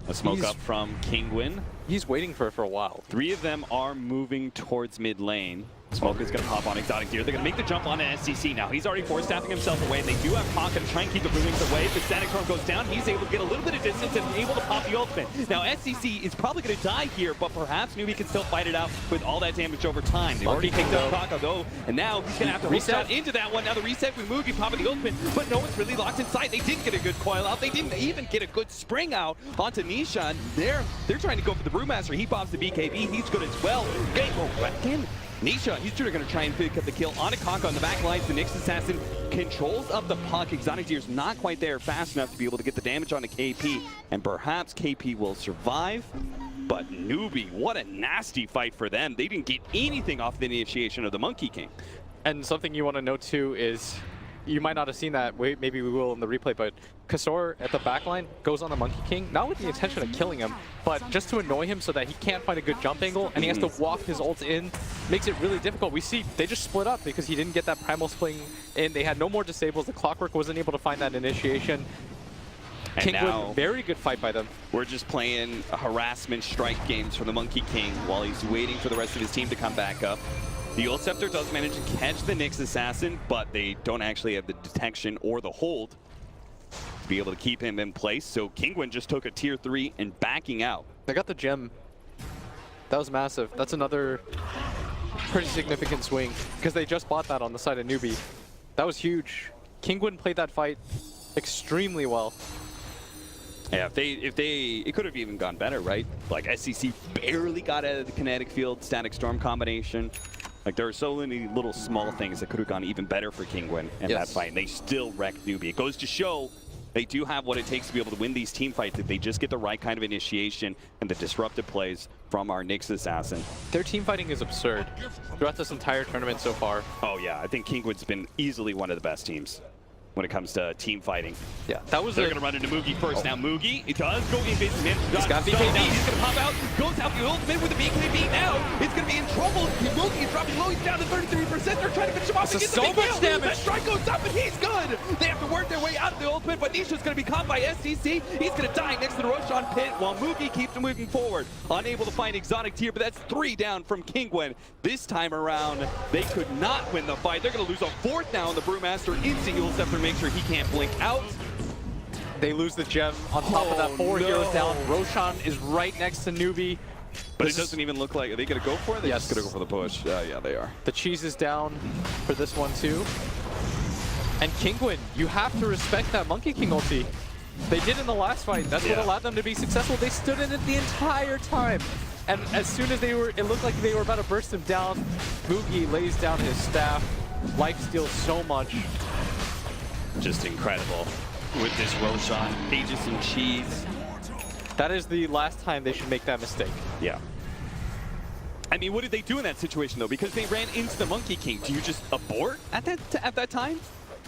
A smoke up from Kinguin. He's waiting for it for a while. 3 of them are moving towards mid lane. Smoke is going to pop on Exotic Deer. They're going to make the jump on an SCC now. He's already force-staffing himself away. They do have Pocket to try and keep the Brewings away. The Static Storm goes down. He's able to get a little bit of distance and able to pop the ultimate. Now, SCC is probably going to die here, but perhaps NewBee can still fight it out with all that damage over time. They've already picked up Pocket, though, and now he's going to have to reset into that one. Now the reset with Mugi popping the ultimate, but no one's really locked inside. They didn't get a good coil out. They didn't even get a good spring out onto Nisha. And they're trying to go for the Brewmaster. He pops the BKB. He's good as well. They go back in. Nisha, he's going to try and pick up the kill on Akaka on the back lines. The Nyx Assassin controls up the puck. Exotic Deer's not quite there fast enough to be able to get the damage on the KP, and perhaps KP will survive. But NewBee, what a nasty fight for them. They didn't get anything off the initiation of the Monkey King. And something you want to know too is, you might not have seen that, maybe we will in the replay, but Kasor at the backline goes on the Monkey King, not with the intention of killing him, but just to annoy him so that he can't find a good jump angle, and he has to walk his ult in. Makes it really difficult. We see they just split up because he didn't get that primal spling in. They had no more disables. The Clockwork wasn't able to find that initiation. And now, very good fight by them. We're just playing harassment strike games for the Monkey King while he's waiting for the rest of his team to come back up. The Ult Scepter does manage to catch the Nyx Assassin, but they don't actually have the detection or the hold to be able to keep him in place. So Kinguin just took a tier 3 and backing out. They got the gem. That was massive. That's another pretty significant swing because they just bought that on the side of NewBee. That was huge. Kinguin played that fight extremely well. Yeah, it could have even gone better, right? Like SCC barely got out of the kinetic field, static storm combination. Like there are so many little small things that could have gone even better for Kinguin in that fight, and they still wrecked NewBee. It goes to show they do have what it takes to be able to win these team fights if they just get the right kind of initiation and the disruptive plays from our Nyx Assassin. Their team fighting is absurd throughout this entire tournament so far. Oh yeah, I think Kinguin's been easily one of the best teams when it comes to team fighting. Yeah, that was They're going to run into Mugi first. Now Mugi, it does go invisible. He's got BKB. He's going to pop out. Goes out the ultimate with the BKB now. It's going to be in trouble. Mugi is dropping low. He's down to 33%. They're trying to finish him off. This is so much damage. That strike goes up and he's good. They have to work their way out of the ultimate, but Nisha's going to be caught by SCC. He's going to die next to the Roshan pit while Mugi keeps moving forward. Unable to find exotic tier, but that's 3 down from Kinguin. This time around, they could not win the fight. They're going to lose a 4th now on the Brewmaster. Instant Ult Scepter make sure he can't blink out. They lose the gem on top of that. 4 heroes down. Roshan is right next to NewBee. But it doesn't even look like, are they going to go for it? They're just going to go for the push. Yeah, they are. The cheese is down for this one too. And Kinguin, you have to respect that Monkey King ulti. They did in the last fight. That's what allowed them to be successful. They stood in it the entire time. And as soon as it looked like they were about to burst him down, Mugi lays down his staff. Life steals so much. Just incredible with this Roshan. Pages and cheese. That is the last time they should make that mistake. Yeah. I mean, what did they do in that situation, though? Because they ran into the Monkey King. Do you just abort at that time?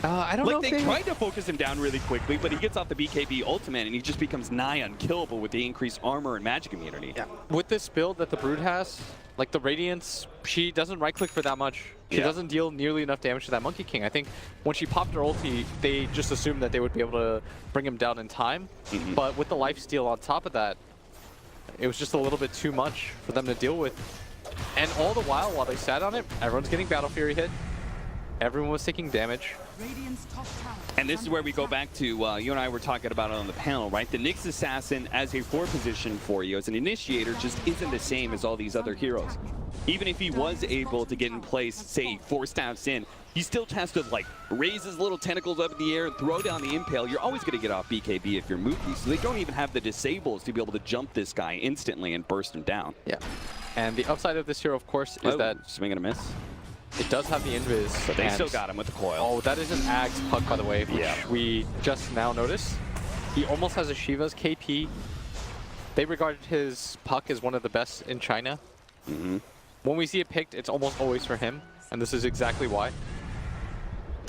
I don't know. Like, they tried to focus him down really quickly, but he gets off the BKB ultimate, and he just becomes nigh unkillable with the increased armor and magic immunity. Yeah. With this build that the Brood has, like the Radiance, she doesn't right-click for that much. She doesn't deal nearly enough damage to that Monkey King. I think when she popped her ulti, they just assumed that they would be able to bring him down in time. But with the lifesteal on top of that, it was just a little bit too much for them to deal with. And all the while they sat on it, everyone's getting Battle Fury hit. Everyone was taking damage. And this is where we go back to, you and I were talking about it on the panel, right? The Nyx Assassin as a 4 position for you, as an initiator, just isn't the same as all these other heroes. Even if he was able to get in place, say, 4 stabs in, he still has to, like, raise his little tentacles up in the air and throw down the impale. You're always going to get off BKB if you're Mugi, so they don't even have the disables to be able to jump this guy instantly and burst him down. Yeah. And the upside of this hero, of course, is that swing and a miss. It does have the invis. But they still got him with the coil. Oh, that is an Ag's puck, by the way, which we just now noticed. He almost has a Shiva's KP. They regarded his puck as one of the best in China. When we see it picked, it's almost always for him, and this is exactly why.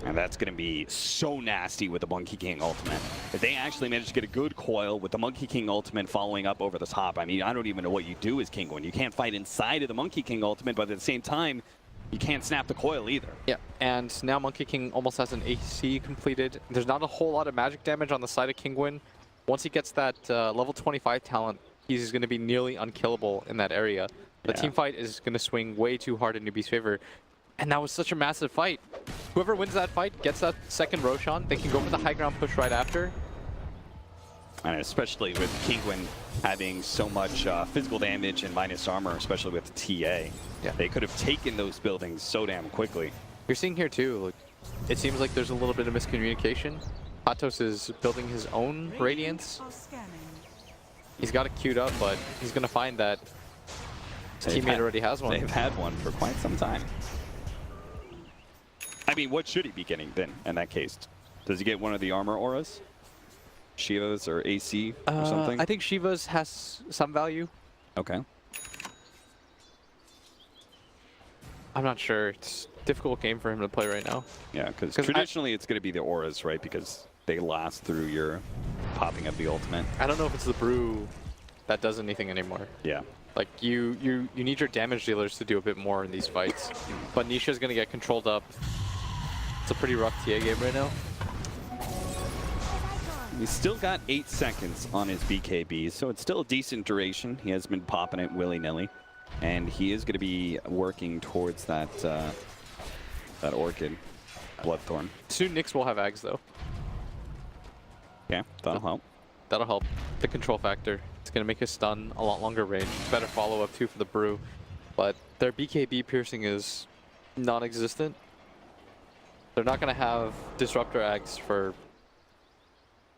And that's going to be so nasty with the Monkey King ultimate. If they actually manage to get a good coil with the Monkey King ultimate following up over the top, I mean, I don't even know what you do as Kinguin. You can't fight inside of the Monkey King ultimate, but at the same time, you can't snap the coil either. Yeah, and now Monkey King almost has an AC completed. There's not a whole lot of magic damage on the side of Kinguin. Once he gets that level 25 talent, he's going to be nearly unkillable in that area. The team fight is going to swing way too hard in NewBee's favor. And that was such a massive fight. Whoever wins that fight gets that second Roshan. They can go for the high ground push right after. And especially with Kinguin having so much physical damage and minus armor, especially with the TA. Yeah. They could have taken those buildings so damn quickly. You're seeing here too, look, it seems like there's a little bit of miscommunication. Patos is building his own Radiance. He's got it queued up, but he's going to find that his teammate already has one. They've had one for quite some time. I mean, what should he be getting then in that case? Does he get one of the armor auras? Shiva's or AC or something? I think Shiva's has some value. Okay. I'm not sure. difficult game for him to play right now. Yeah, because 'Cause traditionally it's going to be the auras, right? Because they last through your popping of the ultimate. I don't know if it's the brew that does anything anymore. Yeah. Like you need your damage dealers to do a bit more in these fights. But Nisha's gonna get controlled up. It's a pretty rough TA game right now. He's still got 8 seconds on his BKB, so it's still a decent duration. He has been popping it willy-nilly. And he is going to be working towards that that Orchid Bloodthorn. Soon Nyx will have Ags though. Yeah, that'll help. That'll help. The control factor. It's gonna make his stun a lot longer range. Better follow-up too for the brew. But their BKB piercing is non-existent. They're not gonna have Disruptor Ags for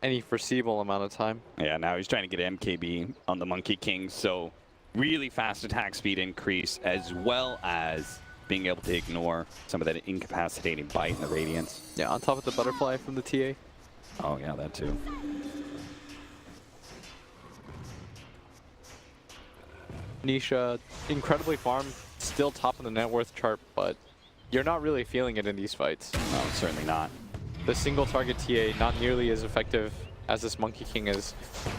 any foreseeable amount of time. Yeah, now he's trying to get MKB on the Monkey King, so really fast attack speed increase, as well as being able to ignore some of that incapacitating bite in the Radiance. Yeah, on top of the butterfly from the TA. Oh yeah, that too. Nisha, incredibly farmed, still top of the net worth chart, but you're not really feeling it in these fights. No, certainly not. The single target TA not nearly as effective as this Monkey King is.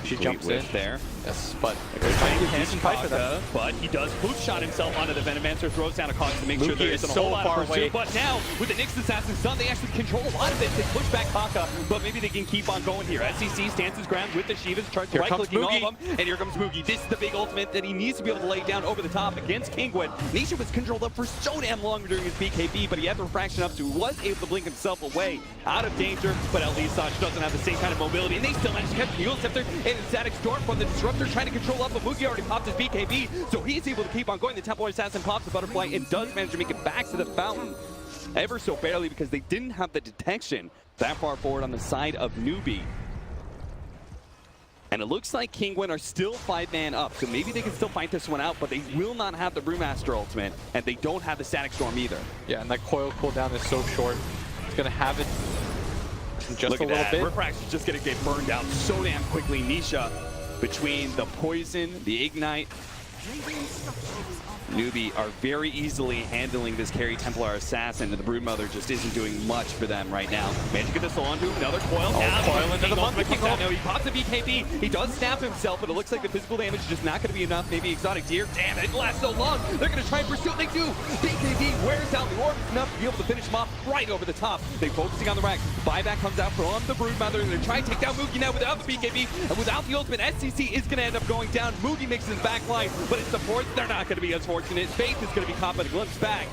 She jumps in there. Yes, but There's trying to a get decent fight for them. but he does poop shot himself onto the Venomancer, throws down a cost to make sure Mookie there is isn't a so whole lot far of away. pursuit. But now, with the Nyx Assassin's Son, they actually control a lot of it. They push back Kaka, but maybe they can keep on going here. SCC stands his ground with the Shivas, starts Here comes right-clicking all of Moogie. them, and here comes Moogie. This is the big ultimate that he needs to be able to lay down over the top against Kingwin. Nisha was controlled up for so damn long during his BKB, but he had the refraction up, so he was able to blink himself away out of danger, but at least Saj doesn't have the same kind of mobility, and they still managed to catch the Mule Scepter and the Static Storm from the Disruptor, trying to control up, but Moogie already popped his BKB, so he's able to keep on going. The Templar Assassin pops the Butterfly and does manage to make it back to the fountain. Ever so barely, because they didn't have the detection that far forward on the side of NewBee. And it looks like Kingwin are still 5-man up, so maybe they can still fight this one out, but they will not have the Brewmaster ultimate, and they don't have the Static Storm either. Yeah, and that coil cooldown is so short. It's gonna have it in just Look a at little that. bit. Refraction's just gonna get burned out so damn quickly. Nisha, between the poison, the ignite, NewBee are very easily handling this carry Templar Assassin, and the Broodmother just isn't doing much for them right now. Managed to get this onto another coil. Now coil into the Monkey comes King. out. Now he pops a BKB. He does snap himself, but it looks like the physical damage is just not going to be enough. Maybe Exotic Deer. Damn it, it lasts so long. They're going to try and pursue it. They do. BKB wears out the orb enough to be able to finish him off right over the top. They're focusing on the rack. Buyback comes out from the Broodmother, and they're trying to take down Moogie now without the BKB. And without the ultimate, SCC is going to end up going down. Moogie makes his back line, but it's the fourth. They're not going to be as fortunate. Faith is going to be caught by the glimpse back.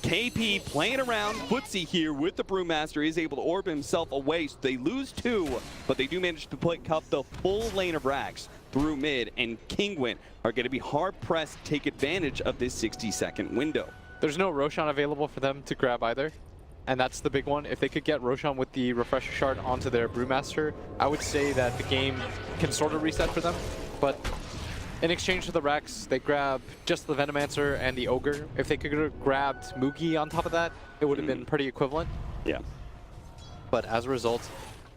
KP playing around footsie here with the Brewmaster, is able to orb himself away, so they lose 2, but they do manage to pick up the full lane of racks through mid, and Kingwin are going to be hard-pressed to take advantage of this 60-second window. There's no Roshan available for them to grab either, and that's the big one. If they could get Roshan with the Refresher Shard onto their Brewmaster, I would say that the game can sort of reset for them, but in exchange for the Rex, they grab just the Venomancer and the Ogre. If they could have grabbed Moogie on top of that, it would have been pretty equivalent. Yeah. But as a result,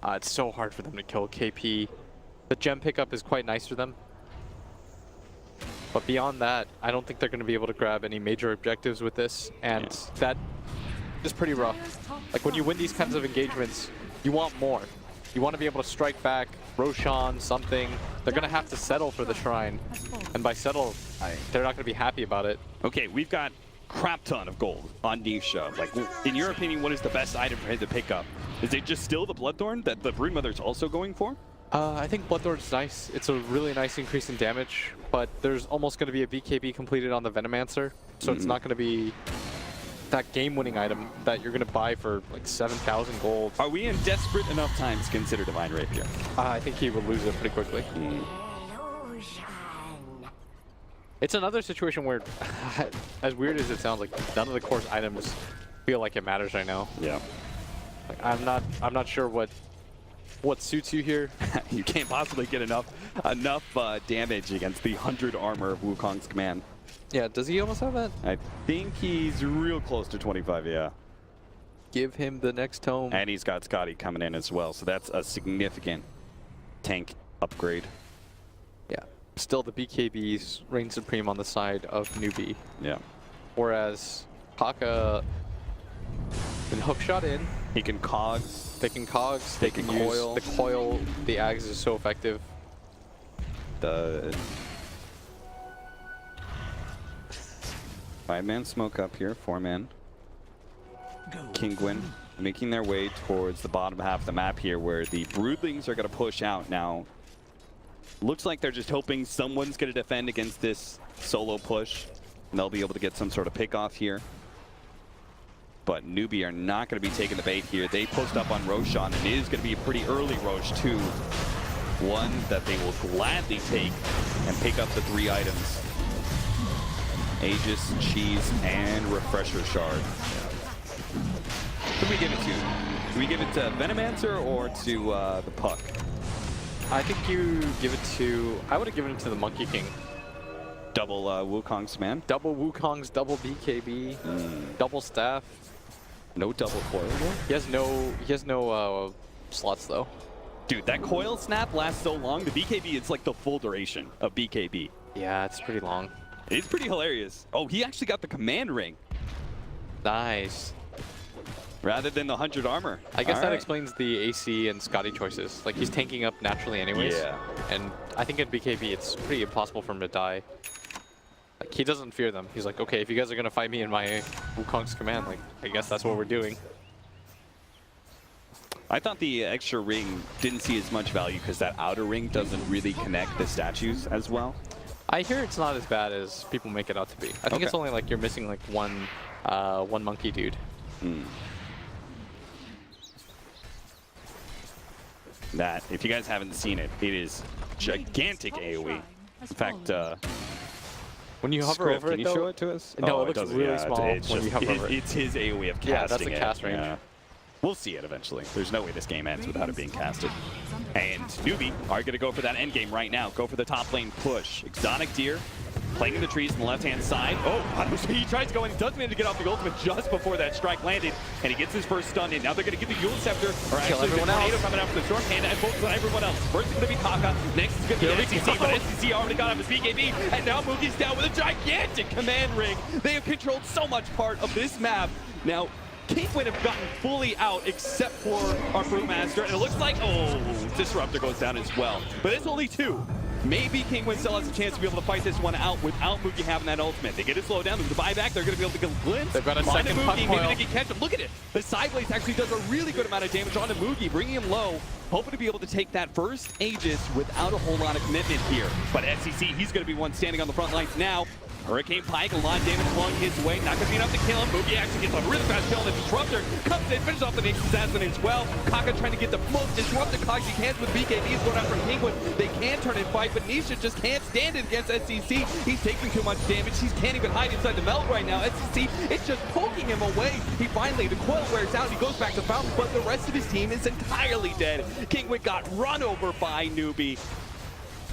it's so hard for them to kill KP. The gem pickup is quite nice for them. But beyond that, I don't think they're going to be able to grab any major objectives with this, and that is pretty rough. Like when you win these kinds of engagements, you want more. You want to be able to strike back, Roshan, something. They're going to have to settle for the Shrine. And by settle, they're not going to be happy about it. Okay, we've got crap ton of gold on Nisha. Like, in your opinion, what is the best item for him to pick up? Is it just still the Bloodthorn that the Broodmother's also going for? I think Bloodthorn's nice. It's a really nice increase in damage, but there's almost going to be a BKB completed on the Venomancer, so it's not going to be that game-winning item that you're going to buy for like 7,000 gold. Are we in desperate enough times to consider Divine Rapier? I think he would lose it pretty quickly. It's another situation where, as weird as it sounds, like none of the course items feel like it matters right now. Yeah. Like, I'm not sure what suits you here. You can't possibly get enough damage against the 100 armor of Wukong's command. Yeah, does he almost have that? I think he's real close to 25, yeah. Give him the next tome. And he's got Scotty coming in as well, so that's a significant tank upgrade. Yeah. Still, the BKBs reign supreme on the side of NewBee. Yeah. Whereas Kaka Been hook shot in. He can cogs. They can cogs. They can coil. use the coil. The Ags is so effective. The 5-man smoke up here, 4-man. Kinguin making their way towards the bottom half of the map here, where the Broodlings are going to push out now. Looks like they're just hoping someone's going to defend against this solo push, and they'll be able to get some sort of pick off here. But NewBee are not going to be taking the bait here. They post up on Roshan, and it is going to be a pretty early Rosh too. One that they will gladly take and pick up the 3 items. Aegis, Cheese, and Refresher Shard. Who do we give it to? Do we give it to Venomancer or to the Puck? I think you give it to. I would have given it to the Monkey King. Double Wukong's man. Double Wukong's, double BKB, double staff. No double coil. He has no slots though. Dude, that coil snap lasts so long. The BKB is like the full duration of BKB. Yeah, it's pretty long. It's pretty hilarious. Oh, he actually got the command ring Nice. rather than the 100 armor. I guess All that right. explains the AC and Scotty choices. Like, he's tanking up naturally anyways. Yeah. And I think in BKB, it's pretty impossible for him to die. Like, he doesn't fear them. He's like, okay, if you guys are going to fight me in my Wukong's command, like, I guess that's what we're doing. I thought the extra ring didn't see as much value because that outer ring doesn't really connect the statues as well. I hear it's not as bad as people make it out to be. I think it's only like you're missing like one monkey dude. That, if you guys haven't seen it, it is gigantic AoE. In fact, When you hover Script, over can it, you though, show it to us? No, Oh, it looks doesn't. really Yeah, small it's when you just- hover over it. It's his AoE of casting. Yeah, that's the cast range. Yeah. We'll see it eventually. There's no way this game ends without it being casted. And NewBee are going to go for that end game right now. Go for the top lane push. Exotic Deer playing in the trees on the left-hand side. Oh, he tries to go in. He does manage to get off the ultimate just before that strike landed. And he gets his first stun in. Now they're going to get the Yule Scepter. Or actually, the tornado coming out from the Storm Panda and focus on everyone else. First is going to be Kaka. Next is going to be SCC. But SCC already got off his BKB. And now Moogie's down with a gigantic command ring. They have controlled so much part of this map. Now, Kinguin have gotten fully out except for our Brewmaster, and it looks like, oh, Disruptor goes down as well. But it's only 2. Maybe Kinguin still has a chance to be able to fight this one out without Moogie having that ultimate. They get it slowed down with the buyback. They're going to be able to get a glimpse. They've got a second Moogie. puck Maybe coil. they can catch him. Look at it. The Sideblades actually does a really good amount of damage onto Moogie, bringing him low. Hoping to be able to take that first Aegis without a whole lot of commitment here. But SCC, he's going to be one standing on the front lines now. Hurricane Pike, a lot of damage flowing his way. Not going to be enough to kill him. Moogie actually gets a really fast kill, and the Disruptor comes in, finishes off the next assassin as well. Kaka trying to get the most disruptive cogs he can with BKBs going out from Kinguin. They can turn and fight, but Nisha just can't stand it against SCC. He's taking too much damage. He can't even hide inside the melt right now. SCC, it's just poking him away. He finally, the coil wears out, he goes back to Fountain, but the rest of his team is entirely dead. Kinguin got run over by NewBee.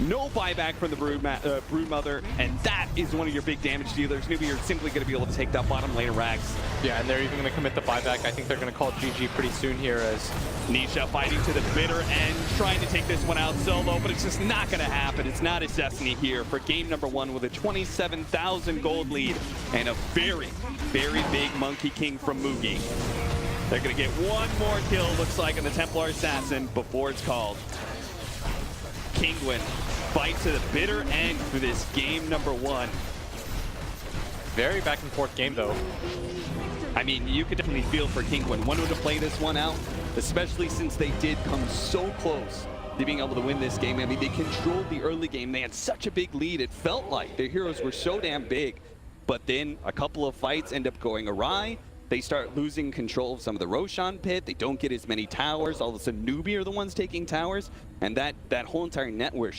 No buyback from the Broodmother, and that is one of your big damage dealers. NewBee are simply going to be able to take that bottom lane of Rags. Yeah, and they're even going to commit the buyback. I think they're going to call GG pretty soon here as Nisha fighting to the bitter end, trying to take this one out solo, but it's just not going to happen. It's not his destiny here for game number 1 with a 27,000 gold lead and a very, very big Monkey King from Moogie. They're going to get one more kill, looks like, on the Templar Assassin before it's called. Kinguin fights to the bitter end for this game number 1. very back and forth game though. I mean, you could definitely feel for Kinguin wanting to play this one out, especially since they did come so close to being able to win this game. I mean, they controlled the early game. They had such a big lead. It felt like their heroes were so damn big. But then a couple of fights end up going awry. They start losing control of some of the Roshan pit. They don't get as many towers. All of a sudden, NewBee are the ones taking towers. And that whole entire network